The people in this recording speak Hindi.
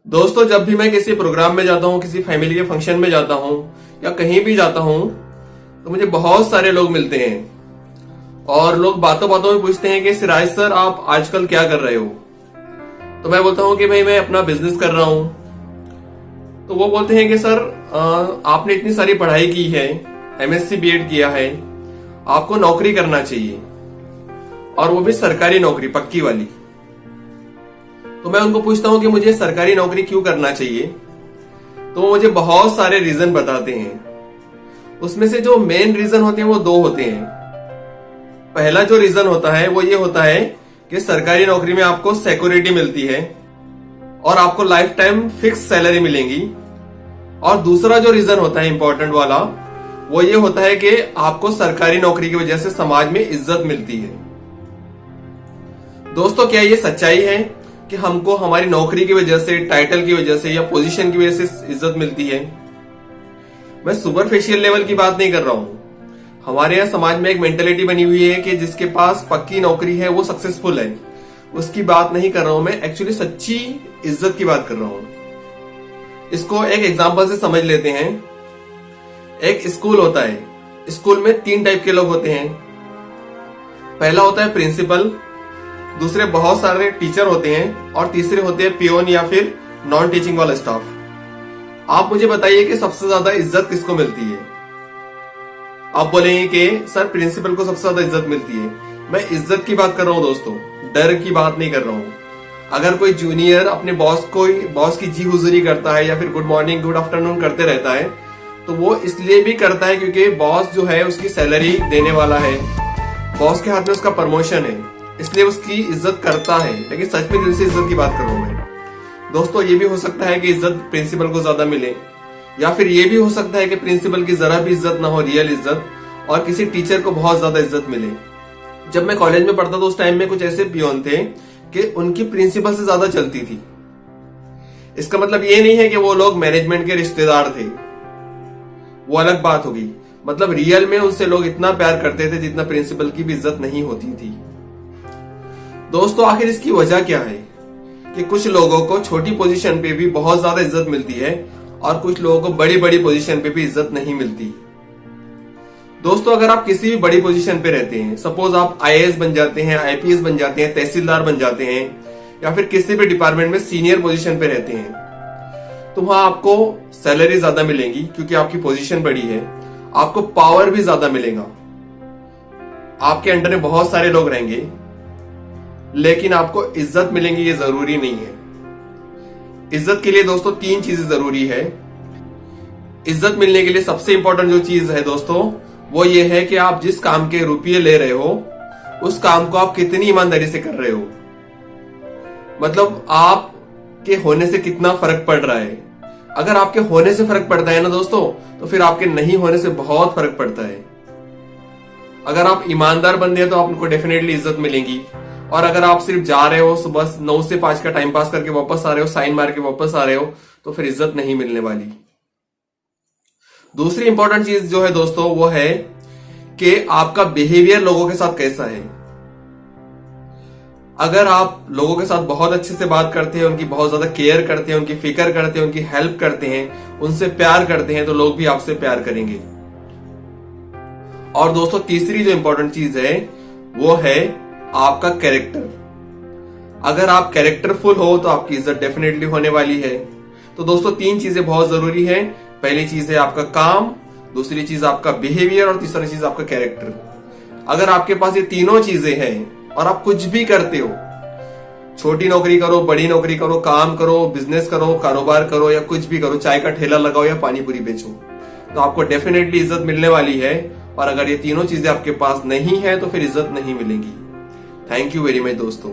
दोस्तों, जब भी मैं किसी प्रोग्राम में जाता हूँ, किसी फैमिली के फंक्शन में जाता हूँ या कहीं भी जाता हूँ तो मुझे बहुत सारे लोग मिलते हैं और लोग बातों बातों में पूछते हैं कि सिराज सर, आप आजकल क्या कर रहे हो। तो मैं बोलता हूँ कि भाई मैं अपना बिजनेस कर रहा हूँ। तो वो बोलते हैं कि सर, आपने इतनी सारी पढ़ाई की है, एमएससी बीएड किया है, आपको नौकरी करना चाहिए, और वो भी सरकारी नौकरी पक्की वाली। तो मैं उनको पूछता हूं कि मुझे सरकारी नौकरी क्यों करना चाहिए। तो वो मुझे बहुत सारे रीजन बताते हैं। उसमें से जो मेन रीजन होते हैं वो दो होते हैं। पहला जो रीजन होता है वो ये होता है कि सरकारी नौकरी में आपको सिक्योरिटी मिलती है और आपको लाइफ टाइम फिक्स सैलरी मिलेगी। और दूसरा जो रीजन होता है इंपॉर्टेंट वाला, वो ये होता है कि आपको सरकारी नौकरी की वजह से समाज में इज्जत मिलती है। दोस्तों, क्या ये सच्चाई है कि हमको हमारी नौकरी की वजह से, टाइटल की वजह से या पोजीशन की वजह से इज्जत मिलती है? मैं सुपरफिशियल लेवल की बात नहीं कर रहा हूं। हमारे यहाँ समाज में एक मेंटेलिटी बनी हुई है कि जिसके पास पक्की नौकरी है वो सक्सेसफुल है। उसकी बात नहीं कर रहा हूं मैं, एक्चुअली सच्ची इज्जत की बात कर रहा हूं। इसको एक एग्जांपल से समझ लेते हैं। एक स्कूल होता है, स्कूल में 3 टाइप के लोग होते हैं। पहला होता है प्रिंसिपल, दूसरे बहुत सारे टीचर होते हैं, और तीसरे होते हैं पियोन या फिर नॉन टीचिंग वाला स्टाफ। आप मुझे बताइए कि सबसे ज्यादा इज्जत किसको मिलती है? आप बोलेंगे कि सर, प्रिंसिपल को सबसे ज्यादा इज्जत मिलती है। मैं इज्जत की बात कर रहा हूं दोस्तों, डर की बात नहीं कर रहा हूं। अगर कोई जूनियर अपने बॉस की जी हुजूरी करता है या फिर गुड मॉर्निंग, गुड आफ्टरनून करते रहता है, तो वो इसलिए भी करता है क्योंकि बॉस जो है उसकी सैलरी देने वाला है, बॉस के हाथ में उसका प्रमोशन है, इसलिए उसकी इज्जत करता है। लेकिन सच में दिल से इज्जत की बात कर रहा हूं मैं। दोस्तों, ये भी हो सकता है कि इज्जत प्रिंसिपल को ज्यादा मिले, या फिर ये भी हो सकता है कि प्रिंसिपल की जरा भी इज्जत ना हो, रियल इज्जत, और किसी टीचर को बहुत ज्यादा इज्जत मिले। जब मैं कॉलेज में पढ़ता था उस टाइम में कुछ ऐसे पियोन थे कि उनकी प्रिंसिपल से ज्यादा चलती थी। इसका मतलब ये नहीं है कि वो लोग मैनेजमेंट के रिश्तेदार थे, वो अलग बात होगी। मतलब रियल में उनसे लोग इतना प्यार करते थे जितना प्रिंसिपल की भी इज्जत नहीं होती थी। दोस्तों, आखिर इसकी वजह क्या है कि कुछ लोगों को छोटी पोजीशन पे भी बहुत ज्यादा इज्जत मिलती है और कुछ लोगों को बड़ी बड़ी पोजीशन पे भी इज्जत नहीं मिलती? दोस्तों, अगर आप किसी भी बड़ी पोजीशन पे रहते हैं, सपोज आप आईएएस बन जाते हैं, आईपीएस बन जाते हैं, तहसीलदार बन जाते हैं, या फिर किसी भी डिपार्टमेंट में सीनियर पोजीशन पे रहते हैं, तो वहां आपको सैलरी ज्यादा मिलेगी क्योंकि आपकी पोजीशन बड़ी है। आपको पावर भी ज्यादा मिलेगा, आपके अंडर में बहुत सारे लोग रहेंगे, लेकिन आपको इज्जत मिलेंगी ये जरूरी नहीं है। इज्जत के लिए दोस्तों 3 चीजें जरूरी है। इज्जत मिलने के लिए सबसे इंपॉर्टेंट जो चीज है दोस्तों, वो ये है कि आप जिस काम के रुपये ले रहे हो, उस काम को आप कितनी ईमानदारी से कर रहे हो। मतलब आपके होने से कितना फर्क पड़ रहा है। अगर आपके होने से फर्क पड़ता है ना दोस्तों, तो फिर आपके नहीं होने से बहुत फर्क पड़ता है। अगर आप ईमानदार बंदे हैं तो आपको डेफिनेटली इज्जत मिलेगी। और अगर आप सिर्फ जा रहे हो, सुबह 9 से 5 का टाइम पास करके वापस आ रहे हो, साइन मार के वापस आ रहे हो, तो फिर इज्जत नहीं मिलने वाली। दूसरी इंपॉर्टेंट चीज जो है दोस्तों, वो है कि आपका बिहेवियर लोगों के साथ कैसा है। अगर आप लोगों के साथ बहुत अच्छे से बात करते हैं, उनकी बहुत ज्यादा केयर करते हैं, उनकी फिक्र करते हैं, उनकी हेल्प करते हैं, उनसे प्यार करते हैं, तो लोग भी आपसे प्यार करेंगे। और दोस्तों, तीसरी जो इंपॉर्टेंट चीज है वो है आपका कैरेक्टर। अगर आप कैरेक्टरफुल हो तो आपकी इज्जत डेफिनेटली होने वाली है। तो दोस्तों, 3 चीजें बहुत जरूरी है। पहली चीज है आपका काम, दूसरी चीज आपका बिहेवियर, और तीसरी चीज आपका कैरेक्टर। अगर आपके पास ये तीनों चीजें हैं और आप कुछ भी करते हो, छोटी नौकरी करो, बड़ी नौकरी करो, काम करो, बिजनेस करो, कारोबार करो, या कुछ भी करो, चाय का ठेला लगाओ या पानी पूरी बेचो, तो आपको डेफिनेटली इज्जत मिलने वाली है। और अगर ये तीनों चीजें आपके पास नहीं है तो फिर इज्जत नहीं मिलेगी। थैंक यू वेरी मच दोस्तों।